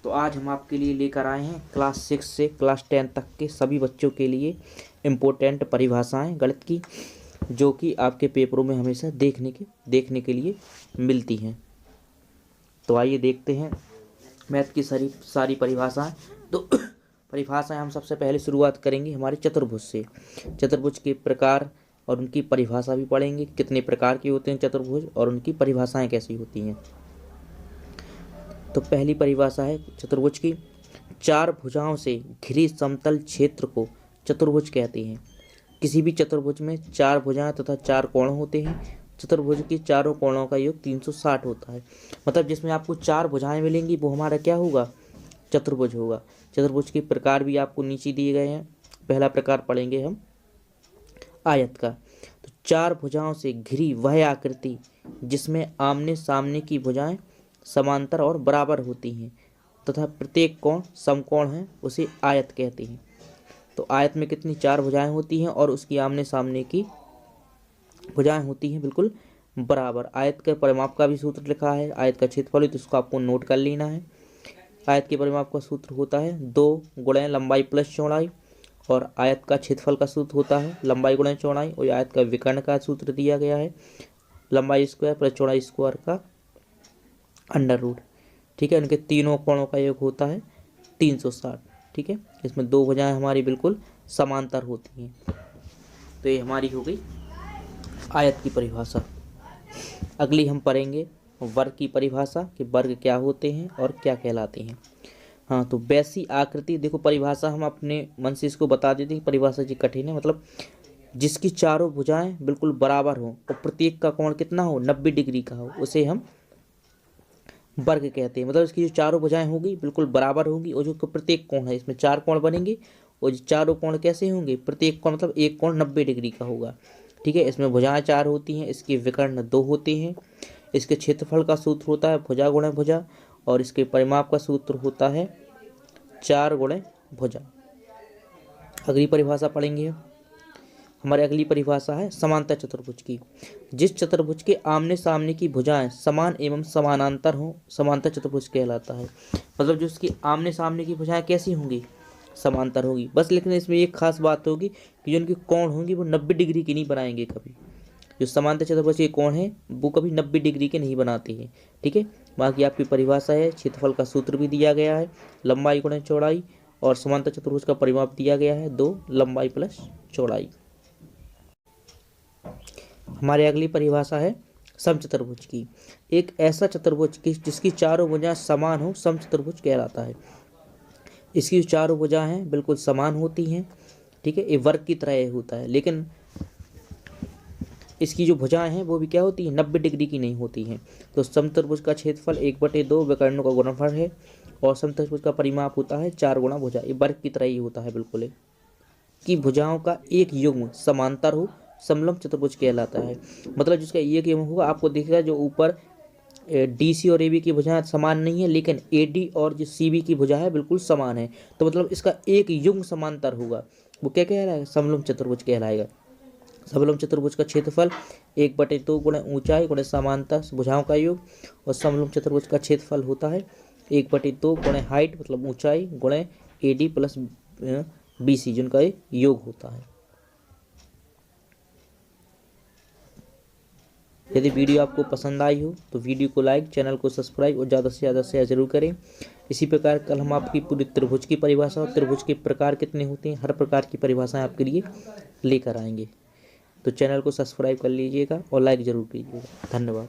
तो आज हम आपके लिए लेकर आए हैं क्लास 6 से क्लास 10 तक के सभी बच्चों के लिए इम्पोर्टेंट परिभाषाएं गणित की, जो कि आपके पेपरों में हमेशा देखने के लिए मिलती हैं। तो आइए देखते हैं मैथ की सारी परिभाषाएं। तो परिभाषाएं हम सबसे पहले शुरुआत करेंगे हमारे चतुर्भुज से। चतुर्भुज के प्रकार और उनकी परिभाषा भी पढ़ेंगे, कितने प्रकार के होते हैं चतुर्भुज और उनकी परिभाषाएं कैसी होती हैं। तो पहली परिभाषा है चतुर्भुज की, चार भुजाओं से घिरे समतल क्षेत्र को चतुर्भुज कहते हैं। किसी भी चतुर्भुज में चार भुजाएं तथा चार कोण होते हैं। चतुर्भुज के चारों कोणों का योग 360 होता है। मतलब जिसमें आपको चार भुजाएं मिलेंगी वो हमारा क्या होगा, चतुर्भुज होगा। चतुर्भुज के प्रकार भी आपको नीचे दिए गए हैं। पहला प्रकार पढ़ेंगे हम आयत का। तो चार भुजाओं से घिरी वह आकृति जिसमें आमने सामने की भुजाएं समांतर और बराबर होती हैं तथा प्रत्येक कोण समकोण है, उसे आयत कहते हैं। तो आयत में कितनी चार भुजाएं होती हैं और उसकी आमने सामने की भुजाएं होती हैं बिल्कुल बराबर। आयत के परिमाप का भी सूत्र लिखा है, आयत का क्षेत्रफल, तो इसको आपको नोट कर लेना है। आयत के परिमाप का सूत्र होता है 2 गुणे लंबाई प्लस चौड़ाई, और आयत का क्षेत्रफल का सूत्र होता है लंबाई गुणे चौड़ाई, और आयत का विकर्ण का सूत्र दिया गया है लंबाई स्क्वायर प्लस चौड़ाई स्क्वायर का अंडर रूट। ठीक है, इनके तीनों कोणों का योग होता है 360। ठीक है, इसमें दो भुजाएं हमारी बिल्कुल समांतर होती हैं। तो ये हमारी हो गई आयत की परिभाषा। अगली हम पढ़ेंगे वर्ग की परिभाषा कि वर्ग क्या होते हैं और क्या कहलाते हैं। हाँ, तो वैसी आकृति, देखो परिभाषा हम अपने मन से इसको बता देते हैं। परिभाषा जी कठिन है, मतलब जिसकी चारों भुजाएं बिल्कुल बराबर हो और प्रत्येक का कोण कितना हो, 90 डिग्री का हो, उसे हम वर्ग कहते हैं। मतलब इसकी जो चारों भुजाएं होगी बिल्कुल बराबर होगी और जो प्रत्येक कोण है, इसमें चार कोण बनेंगे और जो चारों कोण कैसे होंगे, प्रत्येक कोण मतलब एक कोण 90 डिग्री का होगा। ठीक है, इसमें भुजाएं चार होती हैं, इसके विकर्ण 2 होते हैं, इसके क्षेत्रफल का सूत्र होता है भुजा गुणे भुजा, और इसके परिमाप का सूत्र होता है 4 गुणे भुजा। अगली परिभाषा पढ़ेंगे हमारी अगली परिभाषा है समांतर चतुर्भुज की। जिस चतुर्भुज के आमने सामने की भुजाएं समान एवं समानांतर हो, समांतर चतुर्भुज कहलाता है। मतलब जो उसकी आमने सामने की भुजाएं कैसी होंगी, समांतर होगी। बस लेकिन इसमें एक खास बात होगी कि जो उनके कोण होंगी वो 90 डिग्री की नहीं बनाएंगे कभी। जो समांतर चतुर्भुज के कोण है वो कभी 90 डिग्री के नहीं बनाते हैं। ठीक है, बाकी आपकी परिभाषा है, क्षेत्रफल का सूत्र भी दिया गया है लंबाई गुणे चौड़ाई, और समांतर चतुर्भुज का परिमाप दिया गया है 2 लंबाई प्लस चौड़ाई। हमारी अगली परिभाषा है समचतुर्भुज की। एक ऐसा चतुर्भुज जिसकी चारों भुजाएं समान हो समचतुर्भुज कहलाता है। इसकी जो चारों भुजाएं हैं बिल्कुल समान होती हैं। ठीक है, ये वर्ग की तरह होता है, लेकिन इसकी जो भुजाएं हैं वो भी क्या होती है, 90 डिग्री की नहीं होती हैं। तो समचतुर्भुज का क्षेत्रफल 1/2 विकर्णों का गुणनफल है, और समचतुर्भुज का परिमाप होता है 4 गुणा भुजा। ये वर्ग की तरह ही होता है बिल्कुल, कि भुजाओं का एक युग्म समांतर हो समलंब चतुर्भुज कहलाता है। मतलब जिसका एक युग्म होगा, आपको दिखेगा जो ऊपर DC और AB की भुजाएं समान नहीं है, लेकिन AD और जो CB की भुजा है बिल्कुल समान है। तो मतलब इसका एक युग्म समांतर होगा, वो क्या कहलाएगा, समलंब चतुर्भुज कहलाएगा। समलंब चतुर्भुज का क्षेत्रफल 1/2 गुणे ऊंचाई गुणे समांतर भुजाओं का योग, और समलंब चतुर्भुज का क्षेत्रफल होता है 1/2 गुणे हाइट मतलब ऊंचाई गुणे AD प्लस BC जिनका योग होता है। यदि वीडियो आपको पसंद आई हो तो वीडियो को लाइक, चैनल को सब्सक्राइब और ज़्यादा से ज़्यादा शेयर जरूर करें। इसी प्रकार कल हम आपकी पूरी त्रिभुज की परिभाषा और त्रिभुज के प्रकार कितने होते हैं, हर प्रकार की परिभाषाएं आपके लिए लेकर आएंगे। तो चैनल को सब्सक्राइब कर लीजिएगा और लाइक ज़रूर कीजिएगा। धन्यवाद।